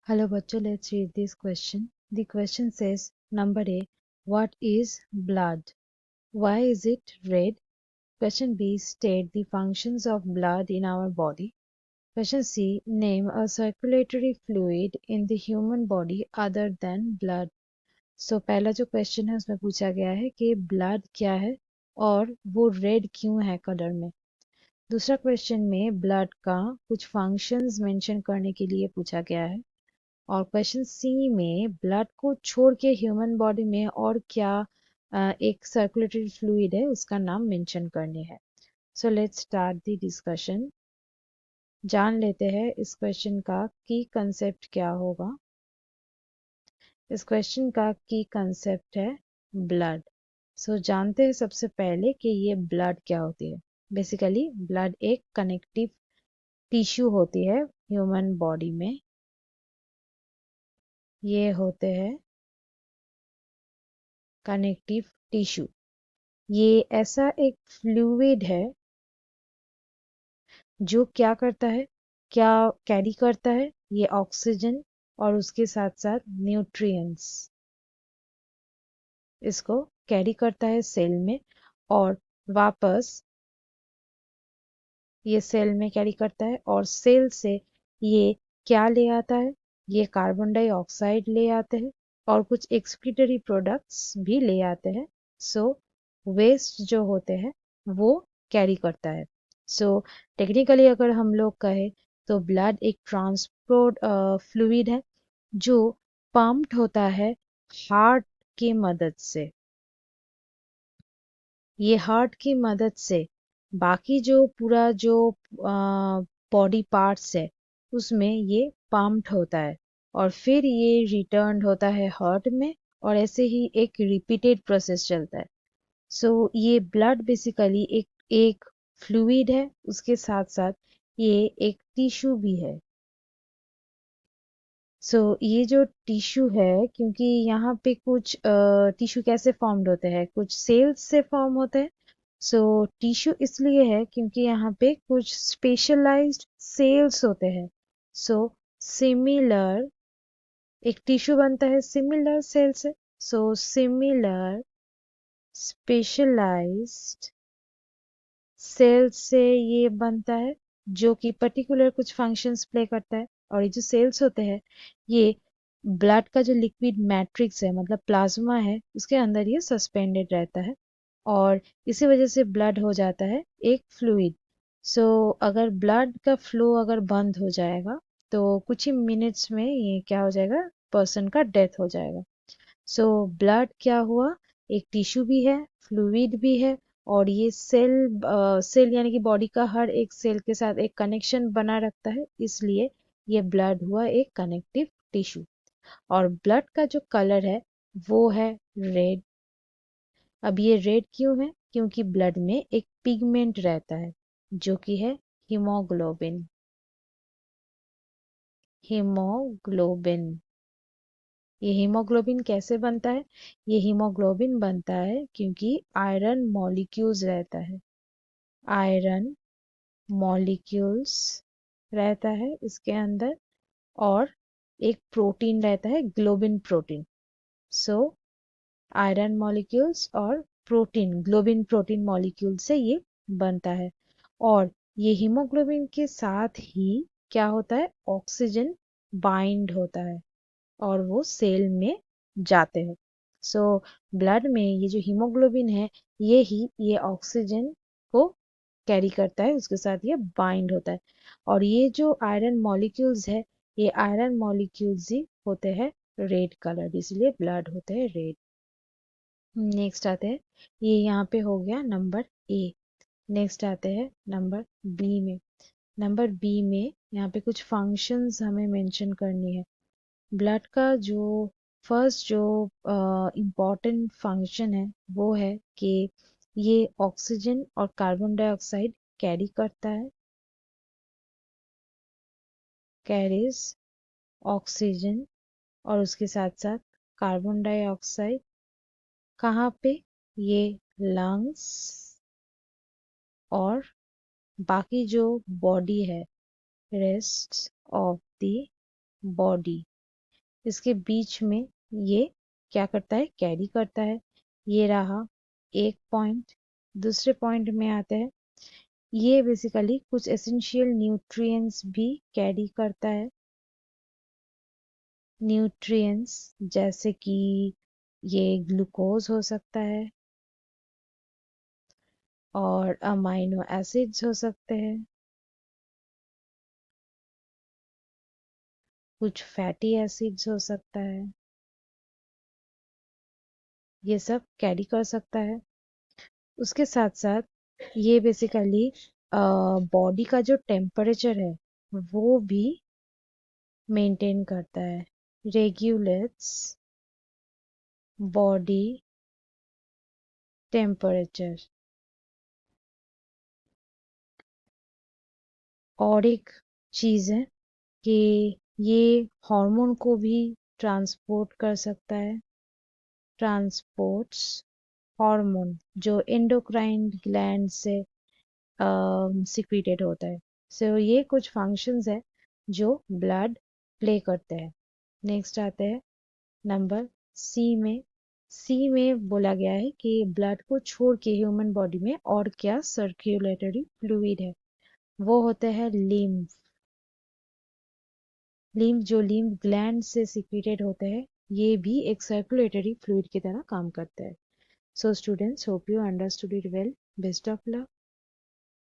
Hello बच्चों, let's read this question. The question says, number A, what is blood? Why is it red? Question B, state the functions of blood in our body. Question C, name a circulatory fluid in the human body other than blood. So पहला जो question है उसमें पूछा गया है कि blood क्या है और वो रेड क्यों है कलर में। दूसरा क्वेश्चन में ब्लड का कुछ फंक्शंस मेंशन करने के लिए पूछा गया है और क्वेश्चन सी में ब्लड को छोड़ के ह्यूमन बॉडी में और क्या एक सर्कुलेटरी फ्लूइड है उसका नाम मेंशन करने हैं। So let's start the discussion. जान लेते हैं इस क्वेश्चन का की कंसेप्ट क्या होगा। इस क्वेश्चन का की कंसेप्ट है ब्लड। सो जानते हैं सबसे पहले कि ये ब्लड क्या होती है। बेसिकली ब्लड एक कनेक्टिव टिश्यू होती है ह्यूमन बॉडी में। ये होते हैं कनेक्टिव टिश्यू। ये ऐसा एक फ्लूइड है जो क्या करता है, क्या कैरी करता है, ये ऑक्सीजन और उसके साथ साथ न्यूट्रिएंट्स इसको कैरी करता है सेल में और वापस ये सेल में कैरी करता है और सेल से ये क्या ले आता है, ये कार्बन डाइऑक्साइड ले आते हैं और कुछ एक्सक्रीटरी प्रोडक्ट्स भी ले आते हैं। सो वेस्ट जो होते हैं वो कैरी करता है। सो टेक्निकली अगर हम लोग कहें तो ब्लड एक ट्रांसपोर्ट फ्लूइड है जो पंप्ड होता है हार्ट की मदद से। ये हार्ट की मदद से बाकी जो पूरा जो बॉडी पार्ट्स है उसमें ये पंप्ड होता है और फिर ये रिटर्न होता है हार्ट में और ऐसे ही एक रिपीटेड प्रोसेस चलता है। सो ये ब्लड बेसिकली एक फ्लूइड है, उसके साथ साथ ये एक टिश्यू भी है। ये जो टिश्यू है, क्योंकि यहाँ पे कुछ टिश्यू कैसे फॉर्म्ड होते हैं, कुछ सेल्स से फॉर्म होते हैं। टिश्यू इसलिए है क्योंकि यहाँ पे कुछ स्पेशलाइज्ड सेल्स होते हैं। सो सिमिलर एक टिश्यू बनता है सिमिलर सेल से। सिमिलर स्पेशलाइज्ड सेल से ये बनता है जो कि पर्टिकुलर कुछ फंक्शंस प्ले करता है। और ये जो सेल्स होते हैं ये ब्लड का जो लिक्विड मैट्रिक्स है मतलब प्लाज्मा है उसके अंदर ये सस्पेंडेड रहता है और इसी वजह से ब्लड हो जाता है एक फ्लूइड। अगर ब्लड का फ्लो अगर बंद हो जाएगा तो कुछ ही मिनट्स में ये क्या हो जाएगा, पर्सन का डेथ हो जाएगा। ब्लड क्या हुआ, एक टिश्यू भी है, फ्लूइड भी है और ये सेल यानी कि बॉडी का हर एक सेल के साथ एक कनेक्शन बना रखता है, इसलिए ये ब्लड हुआ एक कनेक्टिव टिश्यू। और ब्लड का जो कलर है वो है रेड। अब ये रेड क्यों है, क्योंकि ब्लड में एक पिगमेंट रहता है जो कि है हीमोग्लोबिन। हीमोग्लोबिन, ये हीमोग्लोबिन कैसे बनता है, ये हीमोग्लोबिन बनता है क्योंकि आयरन मॉलिक्यूल्स रहता है। आयरन मॉलिक्यूल्स रहता है इसके अंदर और एक प्रोटीन रहता है globin protein. So iron molecules और प्रोटीन ग्लोबिन प्रोटीन मॉलिक्यूल से ये बनता है और ये हीमोग्लोबिन के साथ ही क्या होता है, ऑक्सीजन बाइंड होता है और वो सेल में जाते हैं। सो ब्लड में ये जो हीमोग्लोबिन है ये ऑक्सीजन को कैरी करता है, उसके साथ ये बाइंड होता है और ये जो आयरन मॉलिक्यूल्स है ये आयरन मॉलिक्यूल्स ही होते हैं रेड कलर, इसलिए ब्लड होते हैं रेड। नेक्स्ट आते हैं, ये यहाँ पे हो गया नंबर ए। नेक्स्ट आते हैं नंबर बी में। नंबर बी में यहाँ पे कुछ फंक्शंस हमें मेंशन करनी है। ब्लड का जो फर्स्ट जो इम्पोर्टेंट फंक्शन है वो है कि ये ऑक्सीजन और कार्बन डाइऑक्साइड कैरी करता है, कैरीज ऑक्सीजन और उसके साथ साथ कार्बन डाइऑक्साइड। कहाँ पे, ये लंग्स और बाकी जो बॉडी है, रेस्ट ऑफ द बॉडी इसके बीच में ये क्या करता है, कैरी करता है। ये रहा एक पॉइंट। दूसरे पॉइंट में आते हैं, ये बेसिकली कुछ एसेंशियल न्यूट्रिएंट्स भी कैरी करता है। न्यूट्रिएंट्स जैसे कि ये ग्लूकोज हो सकता है और अमाइनो एसिड्स हो सकते हैं, कुछ फैटी एसिड्स हो सकता है, ये सब कैरी कर सकता है। उसके साथ साथ ये बेसिकली बॉडी का जो टेम्परेचर है वो भी मेंटेन करता है। Regulates body temperature. और एक चीज़ है कि ये हार्मोन को भी ट्रांसपोर्ट कर सकता है। ट्रांसपोर्ट्स हार्मोन जो एंडोक्राइन ग्लैंड से सिक्रीटेड होता है। सो ये कुछ फंक्शंस है जो ब्लड प्ले करते हैं। नेक्स्ट आते हैं नंबर सी में। सी में बोला गया है कि ब्लड को छोड़ के ह्यूमन बॉडी में और क्या सर्कुलेटरी फ्लूइड है, वो होते हैं लिम्फ। लिम्फ जो लिम्फ ग्लैंड से सिक्रेटेड होते हैं, ये भी एक सर्कुलेटरी फ्लूइड की तरह काम करते हैं। So students, hope you understood it well. Best of luck.